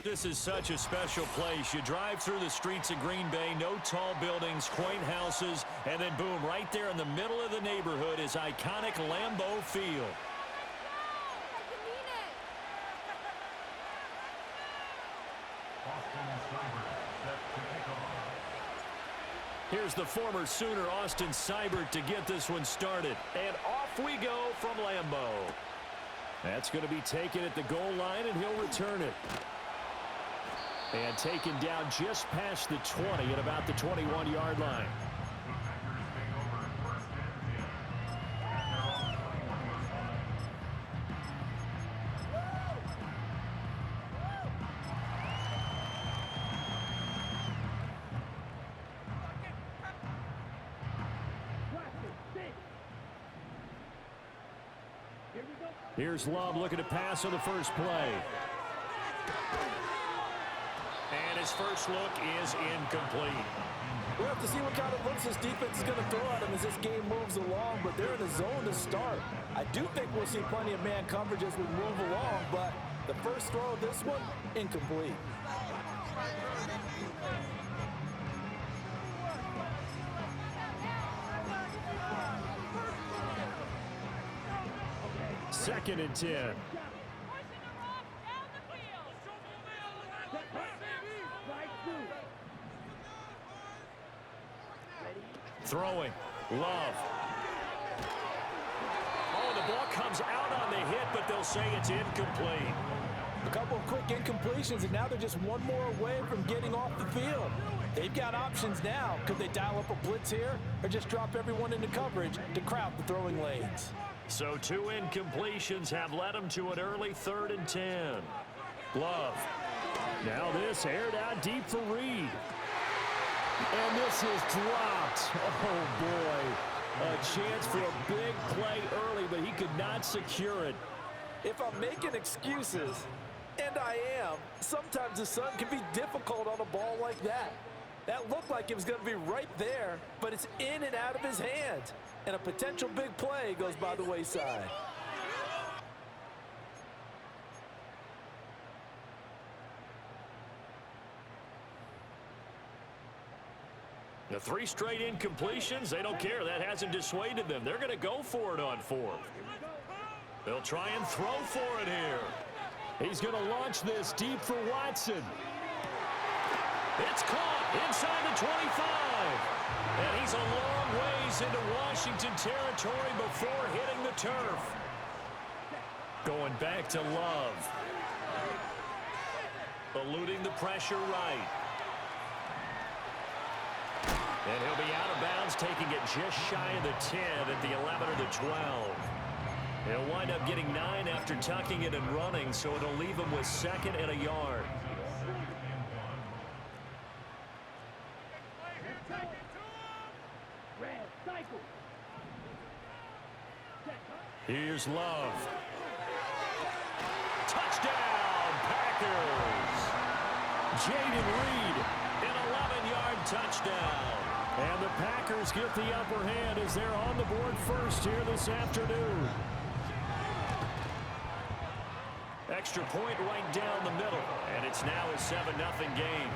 This is such a special place. You drive through the streets of Green Bay, no tall buildings, quaint houses, and then boom, right there in the middle of the neighborhood is iconic Lambeau Field. Here's the former Sooner, Austin Seibert, to get this one started. And off we go from Lambeau. That's going to be taken at the goal line, and he'll return it. And taken down just past the 20 at about the 21-yard line. Here's Love looking to pass on the first play. And his first look is incomplete. We'll have to see what kind of looks this defense is going to throw at him as this game moves along, but they're in the zone to start. I do think we'll see plenty of man coverage as we move along, but the first throw of this one, incomplete. Second and 10. Throwing. Love. Oh, the ball comes out on the hit, but they'll say it's incomplete. A couple of quick incompletions, and now they're just one more away from getting off the field. They've got options now. Could they dial up a blitz here or just drop everyone into coverage to crowd the throwing lanes? So 2 incompletions have led them to an early 3rd and 10. Love. Now this aired out deep for Reed. And this is dropped. Oh, boy. A chance for a big play early, but he could not secure it. If I'm making excuses, and I am, sometimes the sun can be difficult on a ball like that. That looked like it was going to be right there, but it's in and out of his hands. And a potential big play goes by the wayside. The 3 straight incompletions, they don't care. That hasn't dissuaded them. They're going to go for it on 4th. They'll try and throw for it here. He's going to launch this deep for Watson. It's caught inside the 25. And he's a long ways into Washington territory before hitting the turf. Going back to Love. Eluding the pressure right. And he'll be out of bounds, taking it just shy of the 10 at the 11 or the 12. He'll wind up getting 9 after tucking it and running, so it'll leave him with 2nd and a yard. Here's Love. Touchdown, Packers! Jaden Reed, an 11-yard touchdown. And the Packers get the upper hand as they're on the board first here this afternoon. Extra point right down the middle, and it's now a 7-0 game.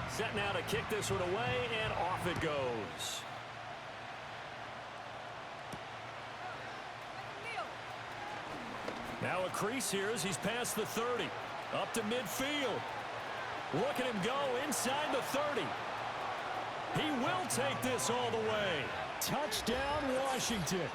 Set now to kick this one away, and off it goes. Now a crease here as he's past the 30. Up to midfield. Look at him go inside the 30. He will take this all the way. Touchdown, Washington.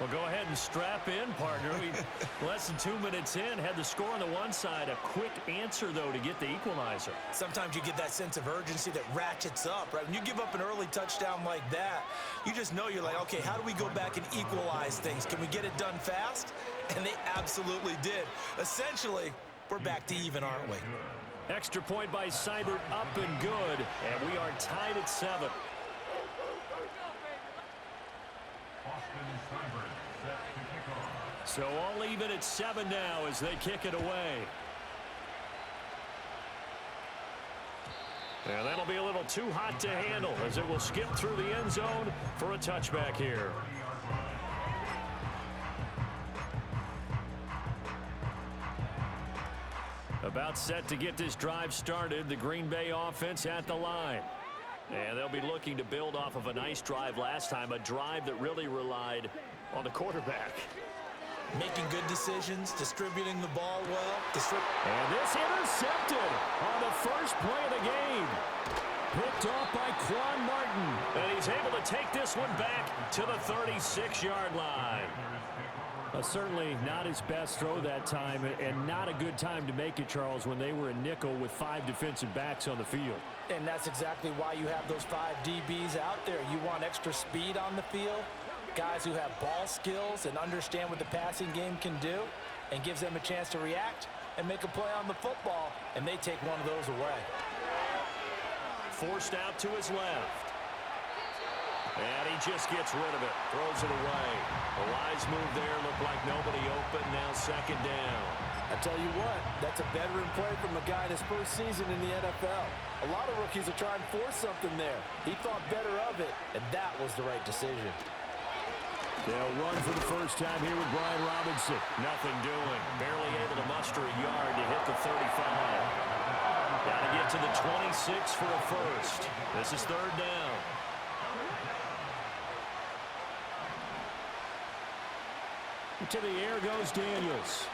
Well, go ahead and strap in, partner. We less than 2 minutes in, had the score on the one side. A quick answer, though, to get the equalizer. Sometimes you get that sense of urgency that ratchets up, right? When you give up an early touchdown like that, you just know you're like, okay, how do we go back and equalize things? Can we get it done fast? And they absolutely did. Essentially, we're back to even, aren't we? Extra point by Seibert, up and good. And we are tied at 7. So all even at 7 now as they kick it away. And that'll be a little too hot to handle as it will skip through the end zone for a touchback here. About set to get this drive started. The Green Bay offense at the line. And they'll be looking to build off of a nice drive last time, a drive that really relied on the quarterback. Making good decisions, distributing the ball well. And this intercepted on the first play of the game. Picked off by Quan Martin. And he's able to take this one back to the 36-yard line. Certainly not his best throw that time, and not a good time to make it, Charles, when they were in nickel with 5 defensive backs on the field. And that's exactly why you have those 5 DBs out there. You want extra speed on the field, guys who have ball skills and understand what the passing game can do, and gives them a chance to react and make a play on the football, and they take one of those away. Forced out to his left. And he just gets rid of it. Throws it away. A wise move there. Looked like nobody open. Now second down. I tell you what, that's a veteran play from a guy in his first season in the NFL. A lot of rookies are trying to force something there. He thought better of it, and that was the right decision. They'll run for the first time here with Brian Robinson. Nothing doing. Barely able to muster a yard to hit the 35. Got to get to the 26 for a first. This is third down. To the air goes Daniels.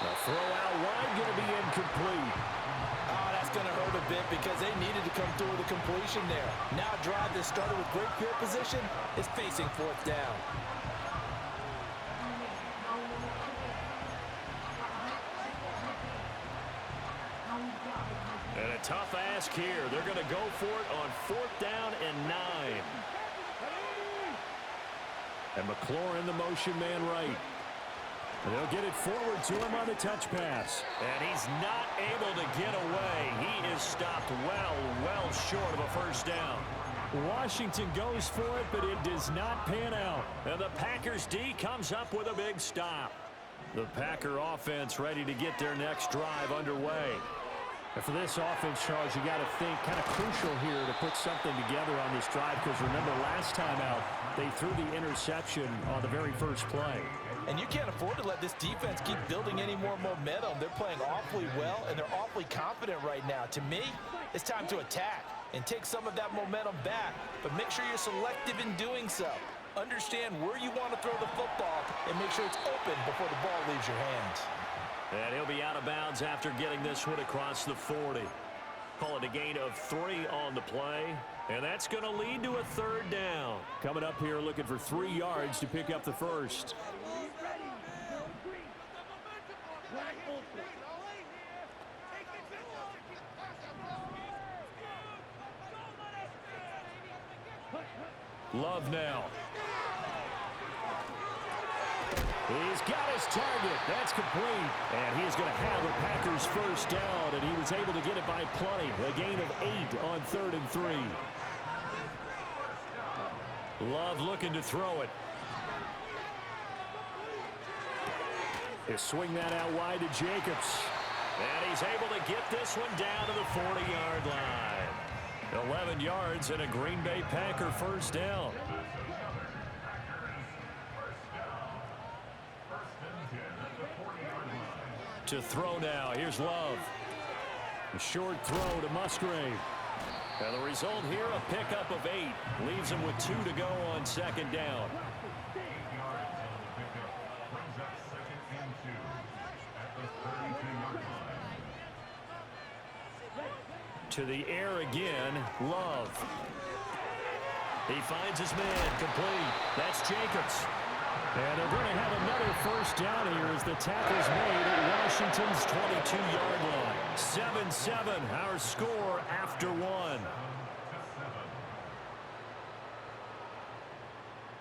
The throw out wide going to be incomplete. Oh, that's going to hurt a bit because they needed to come through with a completion there. Now a drive that started with great field position is facing fourth down. And a tough ask here. They're going to go for it on fourth down and 9. And McLaurin, the motion man right. And they'll get it forward to him on the touch pass. And he's not able to get away. He is stopped well short of a first down. Washington goes for it, but it does not pan out. And the Packers D comes up with a big stop. The Packer offense ready to get their next drive underway. And for this offense, Charles, you got to think kind of crucial here to put something together on this drive, because remember last time out, they threw the interception on the very first play. And you can't afford to let this defense keep building any more momentum. They're playing awfully well, and they're awfully confident right now. To me, it's time to attack and take some of that momentum back, but make sure you're selective in doing so. Understand where you want to throw the football and make sure it's open before the ball leaves your hands. And he'll be out of bounds after getting this one across the 40. Call it a gain of 3 on the play. And that's going to lead to a third down. Coming up here looking for 3 yards to pick up the first. Love now. He's got his target. That's complete. And he's going to have a Packers first down, and he was able to get it by plenty. A gain of 8 on 3rd and 3. Love looking to throw it. He'll swing that out wide to Jacobs. And he's able to get this one down to the 40-yard line. 11 yards and a Green Bay Packer first down. To throw now. Here's Love. A short throw to Musgrave. And the result here, a pickup of 8. Leaves him with 2 to go on second down. To the air again, Love. He finds his man, complete. That's Jacobs. And they're going to have another first down here as the tackle's made at Washington's 22-yard line. 7-7, our score after 1.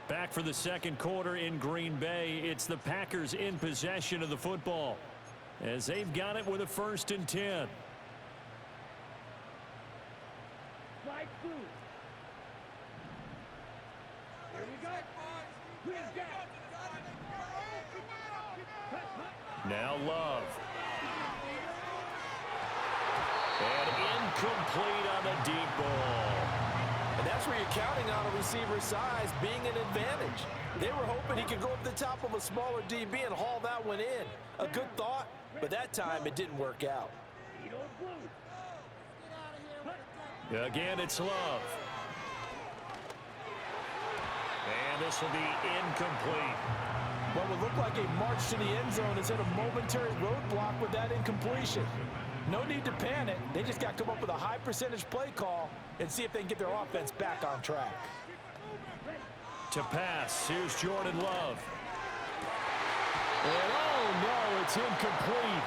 Back for the second quarter in Green Bay. It's the Packers in possession of the football as they've got it with a 1st and 10. Now Love. And incomplete on the deep ball. And that's where you're counting on a receiver's size being an advantage. They were hoping he could go up the top of a smaller DB and haul that one in. A good thought, but that time it didn't work out. Again, it's Love. And this will be incomplete. What would look like a march to the end zone is hit a momentary roadblock with that incompletion. No need to panic. They just got to come up with a high percentage play call and see if they can get their offense back on track. To pass, here's Jordan Love. And oh no, it's incomplete.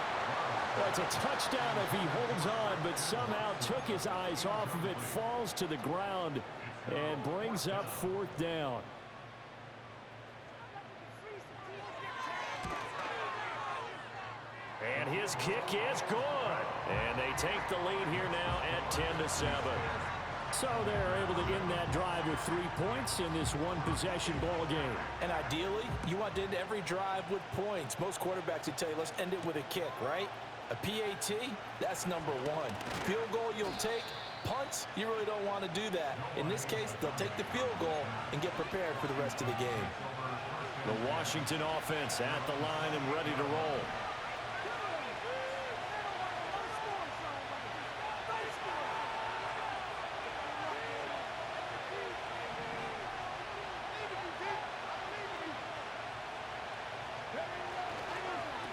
That's a touchdown if he holds on, but somehow took his eyes off of it, falls to the ground, and brings up 4th down. And his kick is good. And they take the lead here now at 10-7. So they're able to end that drive with 3 points in this one-possession ball game. And ideally, you want to end every drive with points. Most quarterbacks would tell you, let's end it with a kick, right? A PAT, that's number 1. Field goal you'll take. Punts, you really don't want to do that. In this case, they'll take the field goal and get prepared for the rest of the game. The Washington offense at the line and ready to roll.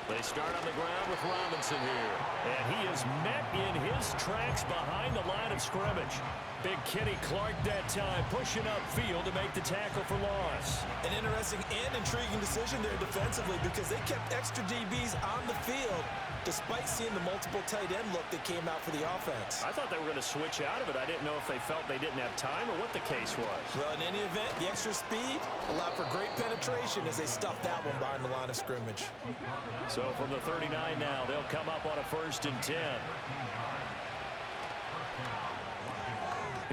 They start on the ground with Robinson here. And he is met in his tracks behind the line of scrimmage. Big Kenny Clark that time pushing upfield to make the tackle for loss. An interesting and intriguing decision there defensively because they kept extra DBs on the field despite seeing the multiple tight end look that came out for the offense. I thought they were going to switch out of it. I didn't know if they felt they didn't have time or what the case was. Well, in any event, the extra speed allowed for great penetration as they stuffed that one behind the line of scrimmage. So from the 39 now, they'll come up on a 1st and 10.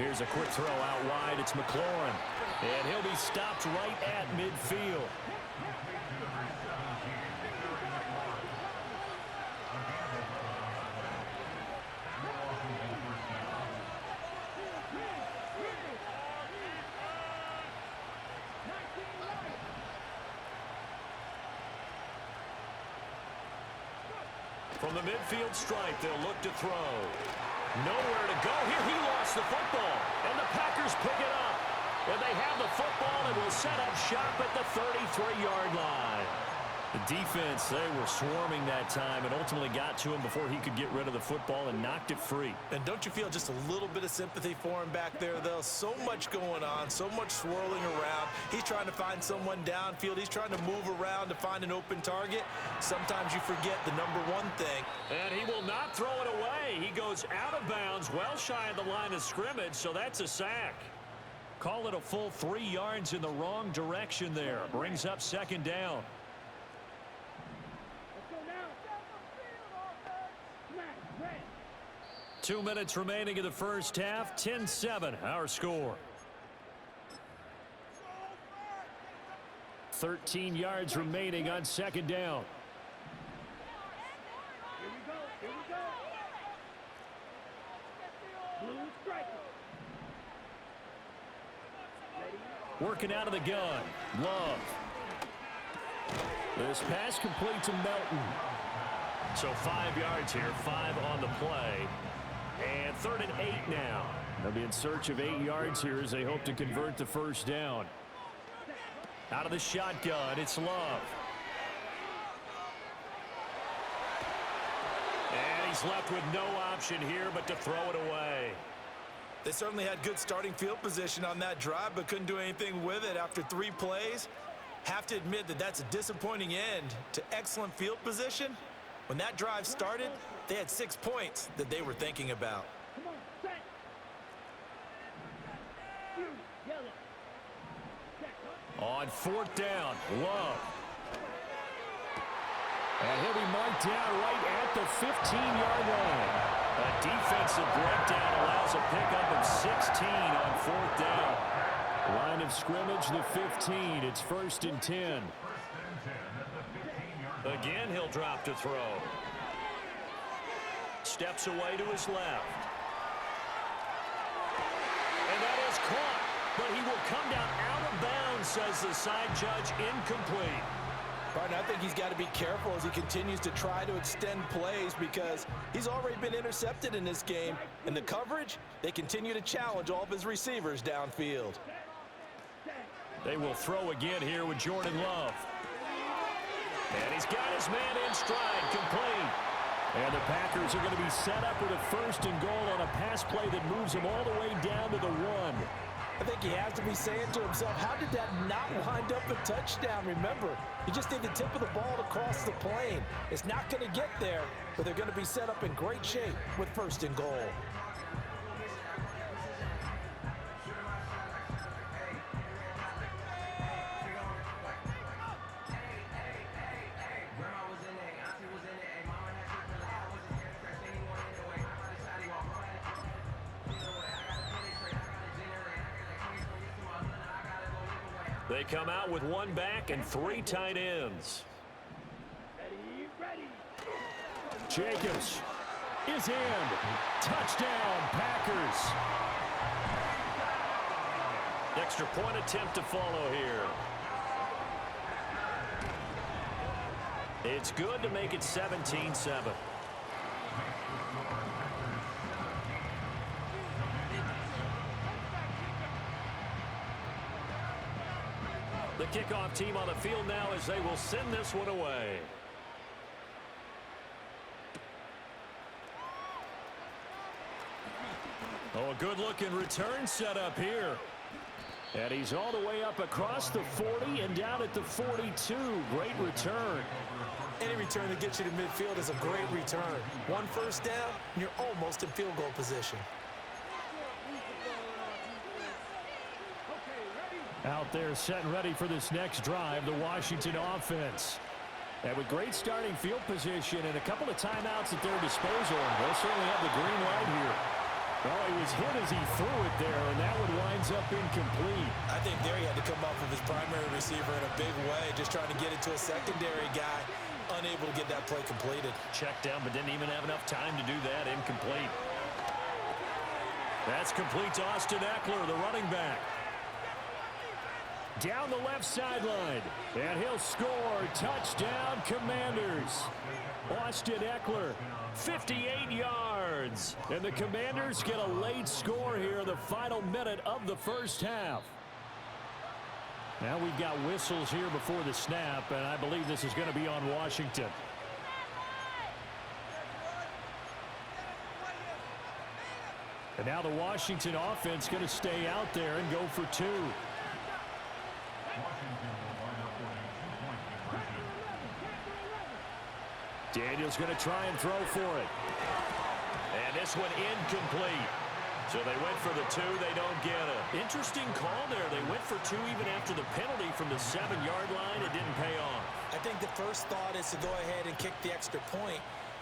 Here's a quick throw out wide. It's McLaurin. And he'll be stopped right at midfield. From the midfield stripe, they'll look to throw. Nowhere to go. Here he lost the football. And the Packers pick it up. And they have the football and will set up shop at the 33-yard line. The defense, they were swarming that time and ultimately got to him before he could get rid of the football and knocked it free. And don't you feel just a little bit of sympathy for him back there, though? So much going on, so much swirling around. He's trying to find someone downfield. He's trying to move around to find an open target. Sometimes you forget the number 1 thing. And he will not throw it away. He goes out of bounds, well shy of the line of scrimmage, so that's a sack. Call it a full 3 yards in the wrong direction there. Brings up 2nd down. 2 minutes remaining in the first half. 10-7, our score. 13 yards remaining on 2nd down. Working out of the gun. Love. This pass complete to Melton. So 5 yards here, 5 on the play. And 3rd and 8 now. They'll be in search of 8 yards here as they hope to convert the 1st down. Out of the shotgun, it's Love. And he's left with no option here but to throw it away. They certainly had good starting field position on that drive, but couldn't do anything with it after 3 plays. Have to admit that that's a disappointing end to excellent field position. When that drive started, they had 6 points that they were thinking about. On 4th down, Love. And he'll be marked down right at the 15-yard line. A defensive breakdown allows a pickup of 16 on 4th down. Line of scrimmage, the 15. It's 1st and 10. Again, he'll drop to throw. Steps away to his left. caught, but he will come down out of bounds, says the side judge, incomplete. Partner, I think he's got to be careful as he continues to try to extend plays because he's already been intercepted in this game. And the coverage, they continue to challenge all of his receivers downfield. They will throw again here with Jordan Love. And he's got his man in stride, complete. And the Packers are going to be set up with a 1st and goal on a pass play that moves them all the way down to the 1. I think he has to be saying to himself, how did that not wind up a touchdown? Remember, you just need the tip of the ball to cross the plane. It's not going to get there, but they're going to be set up in great shape with 1st and goal. They come out with 1 back and 3 tight ends. Jacobs is in. Touchdown, Packers. Extra point attempt to follow here. It's good to make it 17-7. The kickoff team on the field now as they will send this one away. Oh, a good-looking return setup here. And he's all the way up across the 40 and down at the 42. Great return. Any return that gets you to midfield is a great return. 1 first down, and you're almost in field goal position. Out there set and ready for this next drive, the Washington offense. And with great starting field position and a couple of timeouts at their disposal, they'll certainly have the green light here. Oh, he was hit as he threw it there, and that one winds up incomplete. I think there he had to come up with his primary receiver in a big way, just trying to get it to a secondary guy, unable to get that play completed. Checked down, but didn't even have enough time to do that. Incomplete. That's complete to Austin Eckler, the running back. Down the left sideline, and he'll score. Touchdown, Commanders. Austin Eckler, 58 yards. And the Commanders get a late score here in the final minute of the first half. Now we've got whistles here before the snap, and I believe this is going to be on Washington. And now the Washington offense going to stay out there and go for 2. Daniel's going to try and throw for it. And this one incomplete. So they went for the 2. They don't get it. Interesting call there. They went for 2 even after the penalty from the 7-yard line. It didn't pay off. I think the first thought is to go ahead and kick the extra point,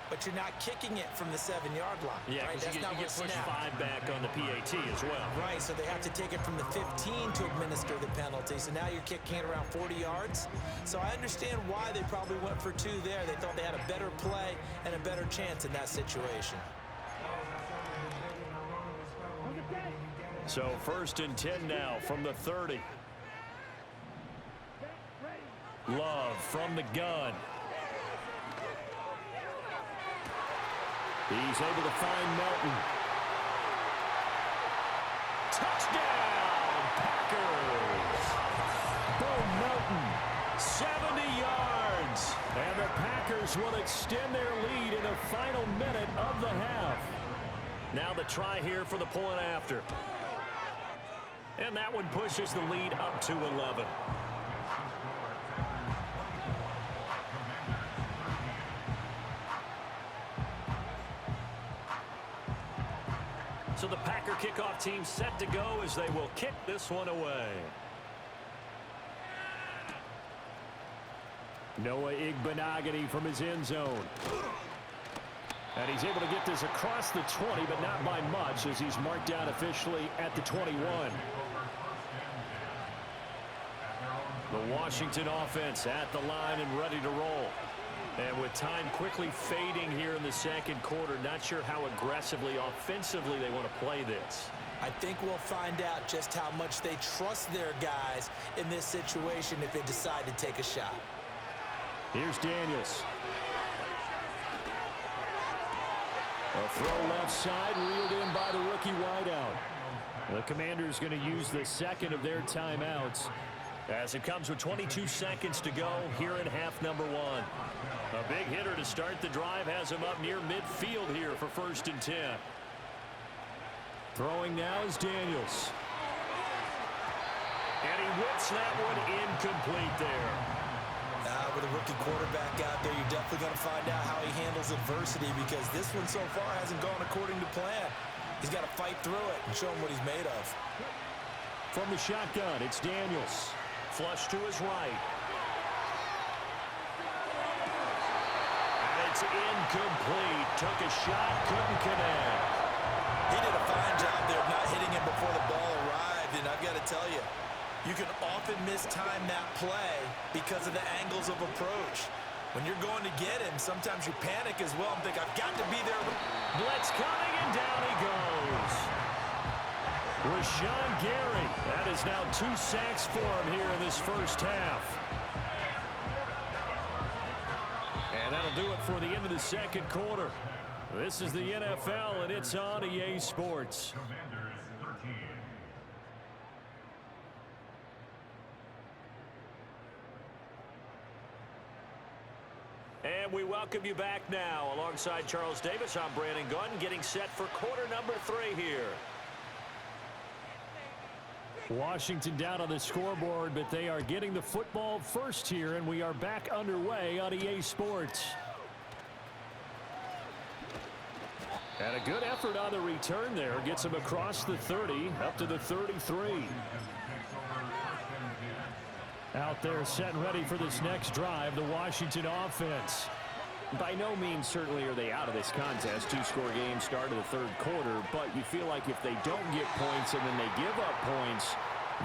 but you're not kicking it from the 7-yard line. Yeah, because right? you get pushed 5 back on the PAT as well. Right, so they have to take it from the 15 to administer the penalty. So now you're kicking it around 40 yards. So I understand why they probably went for 2 there. They thought they had a better play and a better chance in that situation. So 1st and 10 now from the 30. Love from the gun. He's able to find Melton. Touchdown, Packers! Bo Melton, 70 yards. And the Packers will extend their lead in the final minute of the half. Now the try here for the point after. And that one pushes the lead up to 11. So the Packer kickoff team set to go as they will kick this one away. Noah Igbenogany from his end zone. And he's able to get this across the 20, but not by much as he's marked down officially at the 21. The Washington offense at the line and ready to roll. And with time quickly fading here in the second quarter, not sure how aggressively, offensively they want to play this. I think we'll find out just how much they trust their guys in this situation if they decide to take a shot. Here's Daniels. A throw left side, reeled in by the rookie wideout. The Commanders going to use the second of their timeouts as it comes with 22 seconds to go here in half number one. A big hitter to start the drive has him up near midfield here for 1st and 10. Throwing now is Daniels. And he whips that one incomplete there. With a rookie quarterback out there, you're definitely going to find out how he handles adversity because this one so far hasn't gone according to plan. He's got to fight through it and show him what he's made of. From the shotgun, it's Daniels. Flush to his right. And it's incomplete. Took a shot, couldn't connect. He did a fine job there of not hitting him before the ball arrived, and I've got to tell you, you can often mistime that play because of the angles of approach. When you're going to get him, sometimes you panic as well and think, I've got to be there. Blitz coming, and down he goes. Rashawn Gary. That is now 2 sacks for him here in this first half. And that'll do it for the end of the second quarter. This is the NFL, and it's on EA Sports. And we welcome you back now. Alongside Charles Davis, I'm Brandon Gunn, getting set for quarter number 3 here. Washington down on the scoreboard, but they are getting the football first here, and we are back underway on EA Sports. And a good effort on the return there. Gets him across the 30, up to the 33. Out there set and ready for this next drive, the Washington offense. By no means certainly are they out of this contest. 2-score game, start of the third quarter, but you feel like if they don't get points and then they give up points,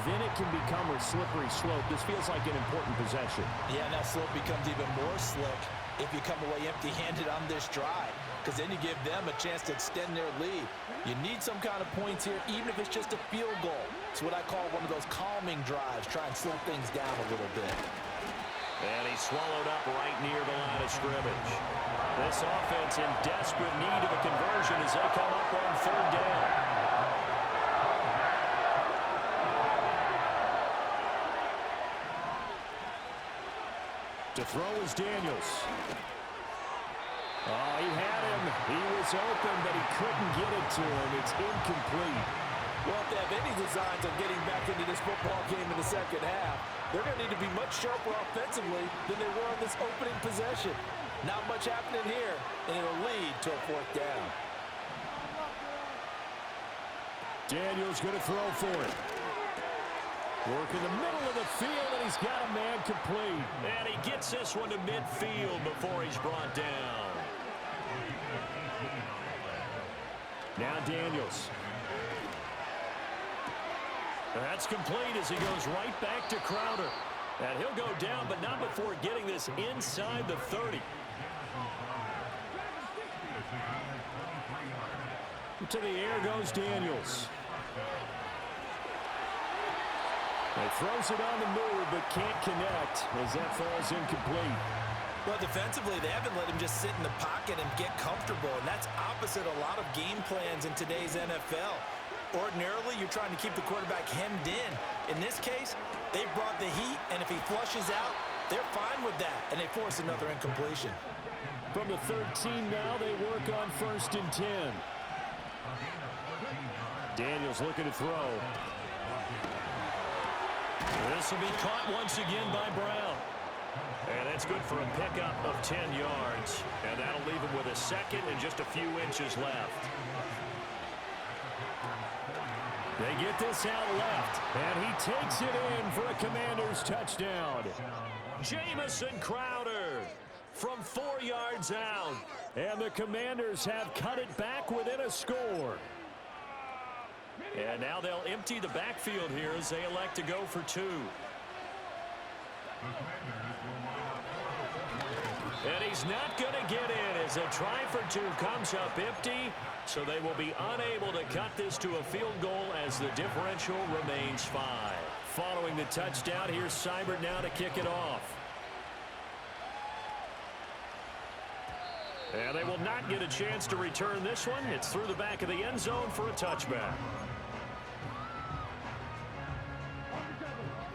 then it can become a slippery slope. This feels like an important possession. Yeah, and that slope becomes even more slick if you come away empty-handed on this drive, because then you give them a chance to extend their lead. You need some kind of points here, even if it's just a field goal. It's what I call one of those calming drives. Try and slow things down a little bit. And he's swallowed up right near the line of scrimmage. This offense in desperate need of a conversion as they come up on 3rd down. To throw is Daniels. Oh, he had him. He was open, but he couldn't get it to him. It's incomplete. Well, if they have any designs on getting back into this football game in the second half, they're going to need to be much sharper offensively than they were on this opening possession. Not much happening here, and it'll lead to a 4th down. Daniels going to throw for it. Work in the middle of the field, and he's got a man complete. And he gets this one to midfield before he's brought down. Now Daniels. That's complete as he goes right back to Crowder. And he'll go down, but not before getting this inside the 30. To the air goes Daniels. He throws it on the move, but can't connect as that falls incomplete. Well, defensively, they haven't let him just sit in the pocket and get comfortable, and that's opposite a lot of game plans in today's NFL. Ordinarily, you're trying to keep the quarterback hemmed in. In this case, they brought the heat, and if he flushes out, they're fine with that, and they force another incompletion. From the 13 now, they work on 1st and 10. Daniels looking to throw. This will be caught once again by Brown. And that's good for a pickup of 10 yards. And that'll leave him with a second and just a few inches left. They get this out left, and he takes it in for a Commanders touchdown. Jamison Crowder from 4 yards out. And the Commanders have cut it back within a score. And now they'll empty the backfield here as they elect to go for 2. And he's not going to get in as a try for two comes up empty. So they will be unable to cut this to a field goal as the differential remains 5. Following the touchdown, here's Seibert now to kick it off. And they will not get a chance to return this one. It's through the back of the end zone for a touchback.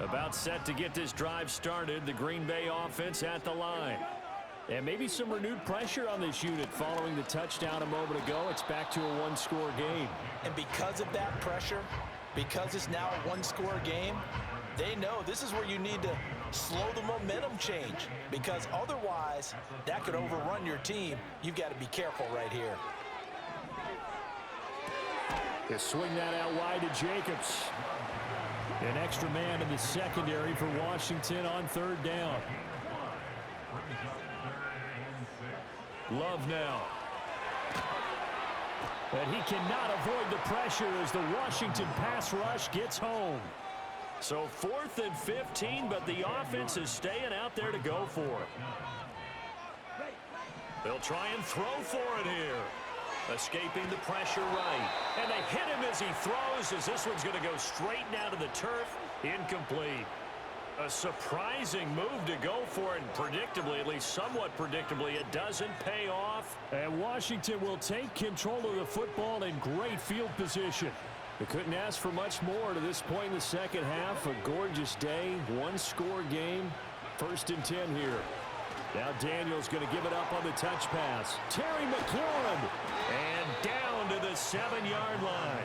About set to get this drive started, the Green Bay offense at the line. And maybe some renewed pressure on this unit following the touchdown a moment ago. It's back to a one-score game. And because of that pressure, because it's now a one-score game, they know this is where you need to slow the momentum change, because otherwise that could overrun your team. You've got to be careful right here. They swing that out wide to Jacobs. An extra man in the secondary for Washington on third down. Love now. And he cannot avoid the pressure as the Washington pass rush gets home. So 4th and 15, but the offense is staying out there to go for it. They'll try and throw for it here. Escaping the pressure right. And they hit him as he throws, as this one's going to go straight down to the turf. Incomplete. A surprising move to go for it, and predictably, at least somewhat predictably, it doesn't pay off. And Washington will take control of the football in great field position. They couldn't ask for much more to this point in the second half. A gorgeous day, one-score game. 1st and 10 here. Now Daniel's going to give it up on the touch pass. Terry McLaurin, and down to the 7-yard line.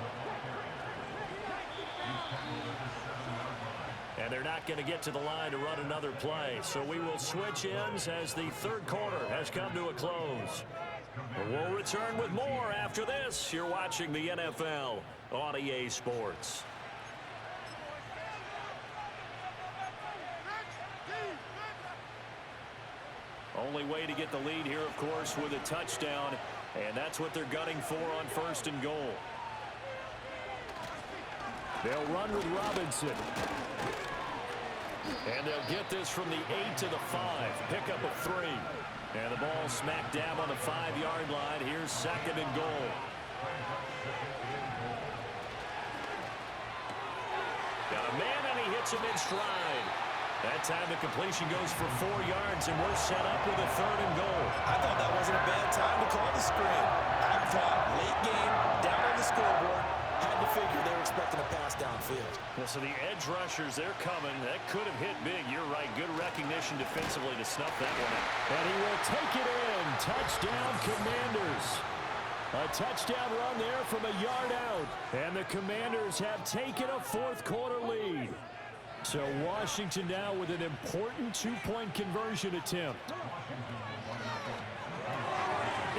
And they're not going to get to the line to run another play. So we will switch ends as the third quarter has come to a close. We'll return with more after this. You're watching the NFL on EA Sports. Only way to get the lead here, of course, with a touchdown. And that's what they're gunning for on 1st and goal. They'll run with Robinson. And they'll get this from the 8 to the 5. Pick up of 3. And the ball smack dab on the 5-yard line. Here's 2nd and goal. Got a man, and he hits him in stride. That time the completion goes for 4 yards, and we're set up with a 3rd and goal. I thought that wasn't a bad time to call the screen. I thought late game, down on the scoreboard, had to figure they were expecting a pass downfield. Yeah, so the edge rushers, they're coming. That could have hit big. You're right. Good recognition defensively to snuff that one out. And he will take it in. Touchdown, Commanders. A touchdown run there from a yard out. And the Commanders have taken a 4th quarter lead. So Washington now with an important 2-point conversion attempt.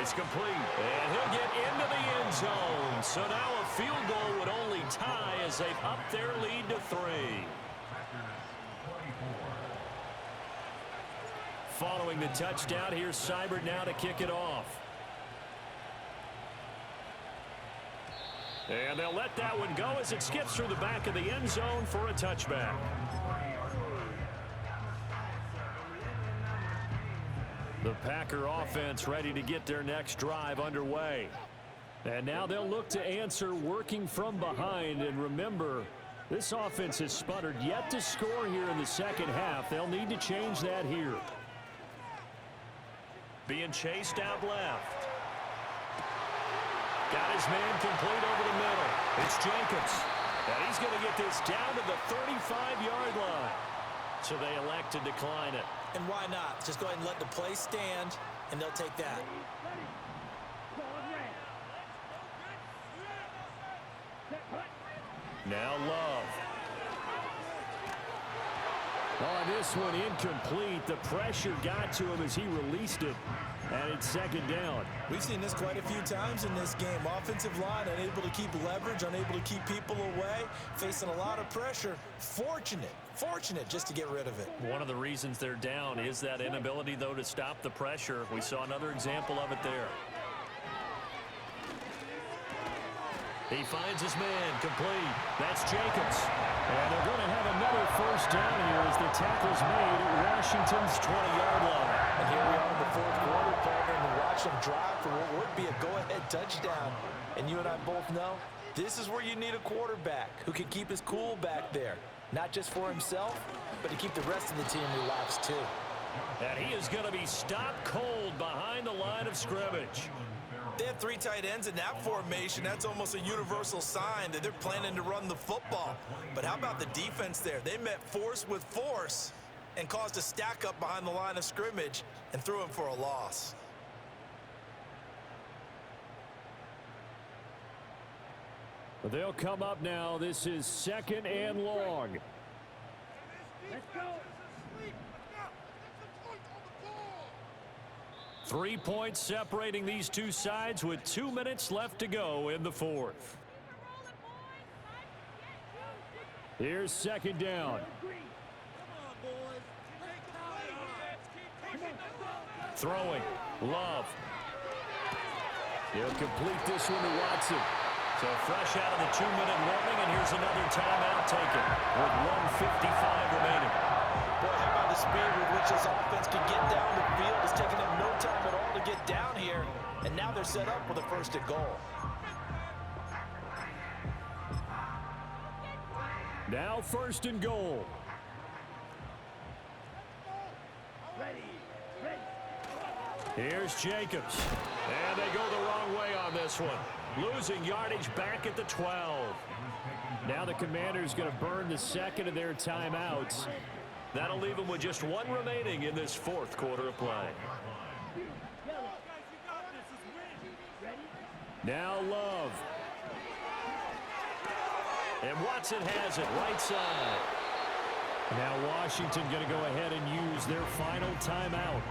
It's complete, and he'll get into the end zone. So now a field goal would only tie as they've upped their lead to 3. Following the touchdown, here's Seibert now to kick it off. And they'll let that one go as it skips through the back of the end zone for a touchback. The Packer offense ready to get their next drive underway. And now they'll look to answer working from behind. And remember, this offense has sputtered yet to score here in the second half. They'll need to change that here. Being chased out left. Got his man complete over the middle. It's Jacobs. And he's going to get this down to the 35-yard line. So they elect to decline it. And why not? Just go ahead and let the play stand, and they'll take that. Now Love. On this one, incomplete. The pressure got to him as he released it. And it's 2nd down. We've seen this quite a few times in this game. Offensive line unable to keep leverage, unable to keep people away, facing a lot of pressure. Fortunate just to get rid of it. One of the reasons they're down is that inability, though, to stop the pressure. We saw another example of it there. He finds his man complete. That's Jacobs. And they're going to have another 1st first down here as the tackle's made at Washington's 20-yard line. And here we are in the fourth quarter, partner, and we watch them drive for what would be a go-ahead touchdown. And you and I both know this is where you need a quarterback who can keep his cool back there. Not just for himself, but to keep the rest of the team relaxed too. And he is going to be stopped cold behind the line of scrimmage. They have three tight ends in that formation. That's almost a universal sign that they're planning to run the football. But how about the defense there? They met force with force and caused a stack up behind the line of scrimmage and threw him for a loss. They'll come up now. This is 2nd and long. Let's go. 3 points separating these two sides with 2 minutes left to go in the fourth. Here's 2nd down. Throwing. Love. He'll complete this one to Watson. So fresh out of the 2-minute warning, and here's another timeout taken with 1:55 remaining. Boy, how about the speed with which this offense can get down the field? It's taking them no time at all to get down here, and now they're set up with a 1st and goal. Now 1st and goal. Here's Jacobs. And they go the wrong way on this one. Losing yardage back at the 12. Now the Commanders going to burn the 2nd of their timeouts. That'll leave them with just 1 remaining in this 4th quarter of play. Now Love. And Watson has it right side. Now Washington going to go ahead and use their final timeout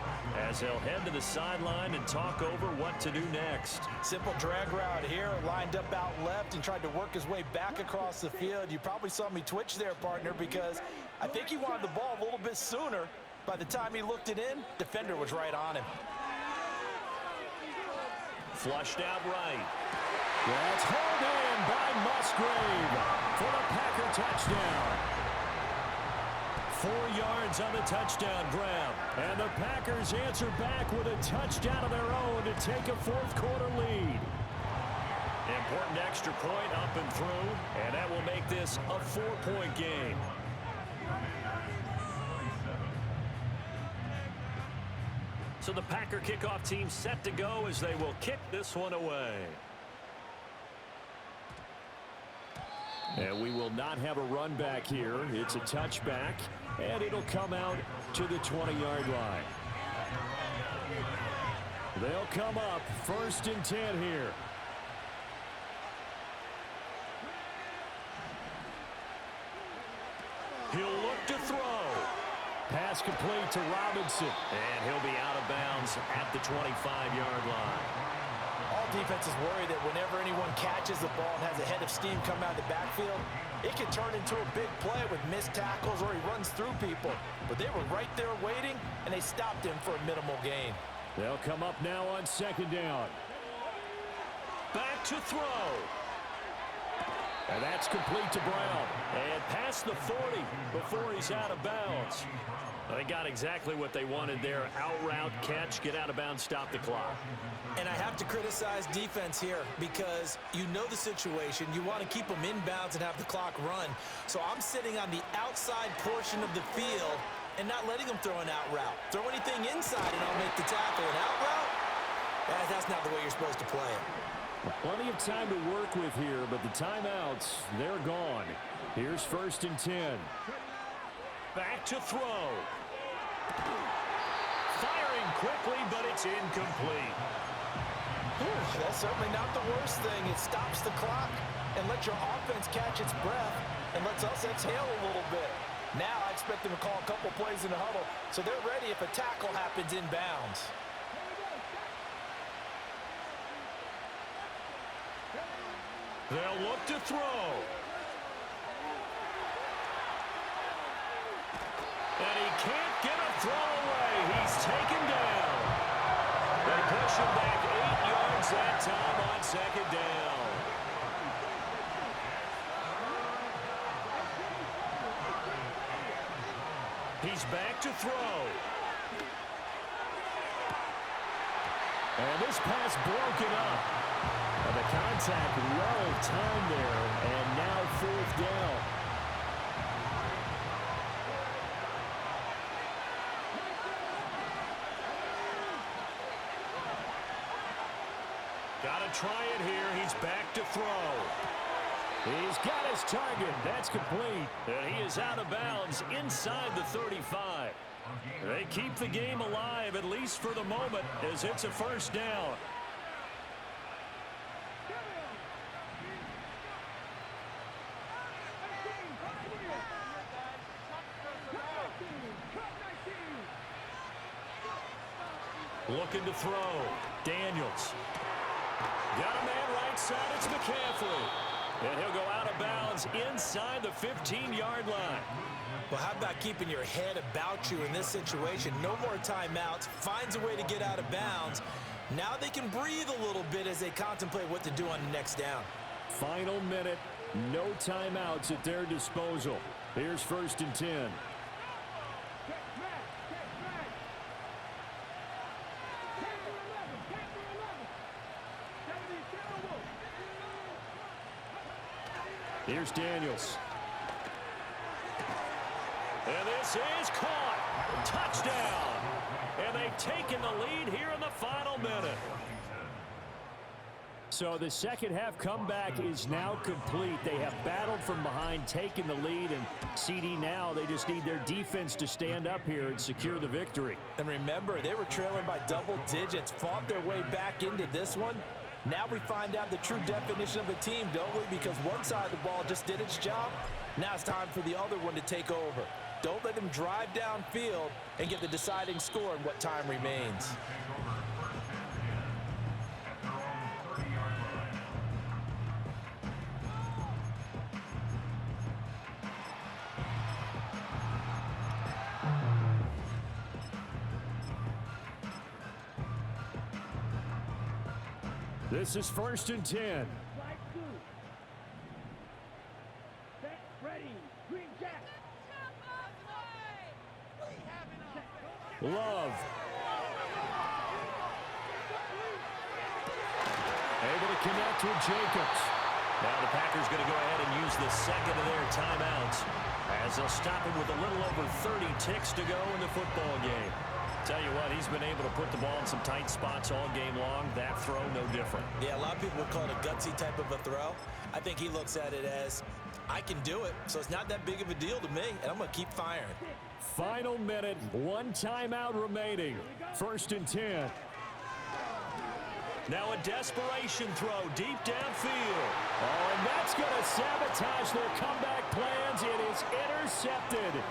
as they'll head to the sideline and talk over what to do next. Simple drag route here, lined up out left and tried to work his way back across the field. You probably saw me twitch there, partner, because I think he wanted the ball a little bit sooner. By the time he looked it in, defender was right on him. Flushed out right. That's hauled in by Musgrave for the Packer touchdown. 4 yards on the touchdown grab. And the Packers answer back with a touchdown of their own to take a 4th quarter lead. Important extra point up and through, and that will make this a 4-point game. So the Packer kickoff team set to go as they will kick this one away. And we will not have a run back here. It's a touchback, and it'll come out to the 20-yard line. They'll come up 1st and 10 here. He'll look to throw. Pass complete to Robinson. And he'll be out of bounds at the 25-yard line. All defenses worry that whenever anyone catches the ball and has a head of steam come out of the backfield, it can turn into a big play with missed tackles or he runs through people. But they were right there waiting, and they stopped him for a minimal gain. They'll come up now on 2nd down. Back to throw. And that's complete to Brown. And past the 40 before he's out of bounds. They got exactly what they wanted there. Out route, catch, get out of bounds, stop the clock. And I have to criticize defense here because you know the situation. You want to keep them inbounds and have the clock run. So I'm sitting on the outside portion of the field and not letting them throw an out route. Throw anything inside and I'll make the tackle. An out route? That's not the way you're supposed to play it. Plenty of time to work with here, but the timeouts, they're gone. Here's 1st and 10. Back to throw. Firing quickly, but it's incomplete. That's certainly not the worst thing. It stops the clock and lets your offense catch its breath and lets us exhale a little bit. Now I expect them to call a couple plays in the huddle so they're ready if a tackle happens inbounds. They'll look to throw. And he can't get a throw away. He's taken down. They push him back 8 yards that time on 2nd down. He's back to throw. And this pass broken up. And the contact well timed there, and now 4th down. Got to try it here. He's back to throw. He's got his target. That's complete. And he is out of bounds inside the 35. They keep the game alive, at least for the moment, as it's a 1st down. Looking to throw. Daniels. Got a man right side. It's McCaffrey. And he'll go out of bounds inside the 15-yard line. Well, how about keeping your head about you in this situation? No more timeouts. Finds a way to get out of bounds. Now they can breathe a little bit as they contemplate what to do on the next down. Final minute. No timeouts at their disposal. Here's 1st and 10. Here's Daniels. And this is caught. Touchdown. And they've taken the lead here in the final minute. So the second half comeback is now complete. They have battled from behind, taken the lead, and CD now they just need their defense to stand up here and secure the victory. And remember, they were trailing by double digits, fought their way back into this one. Now we find out the true definition of a team, don't we? Because one side of the ball just did its job. Now it's time for the other one to take over. Don't let them drive downfield and get the deciding score in what time remains. This is 1st and 10. Right 2. Set, ready. Green jack. Love. Able to connect with Jacobs. Now the Packers going to go ahead and use the second of their timeouts as they'll stop him with a little over 30 ticks to go in the football game. Tell you what, he's been able to put the ball in some tight spots all game long. That throw, no different. Yeah, a lot of people would call it a gutsy type of a throw. I think he looks at it as, I can do it, so it's not that big of a deal to me, and I'm going to keep firing. Final minute, 1 timeout remaining. 1st and 10. Now a desperation throw deep downfield. Oh, and that's going to sabotage their comeback plans. It is intercepted.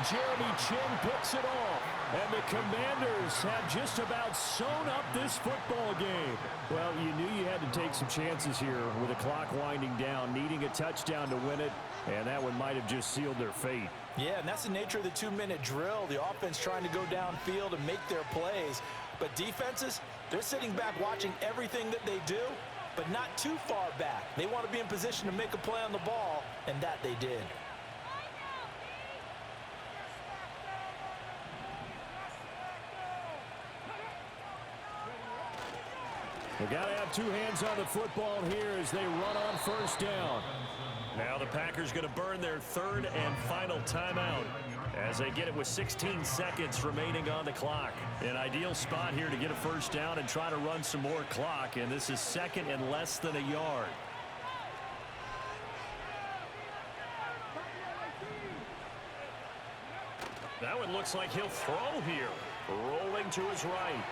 Jeremy Chin picks it off. And the Commanders have just about sewn up this football game. Well, you knew you had to take some chances here with the clock winding down, needing a touchdown to win it, and that one might have just sealed their fate. Yeah, and that's the nature of the 2-minute drill. The offense trying to go downfield and make their plays. But defenses, they're sitting back watching everything that they do, but not too far back. They want to be in position to make a play on the ball, and that they did. They got to have 2 hands on the football here as they run on 1st down. Now the Packers going to burn their 3rd and final timeout as they get it with 16 seconds remaining on the clock. An ideal spot here to get a 1st down and try to run some more clock, and this is 2nd and less than a yard. That one looks like he'll throw here. Rolling to his right.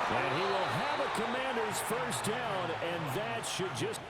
And he will have a Commander's 1st down, and that should just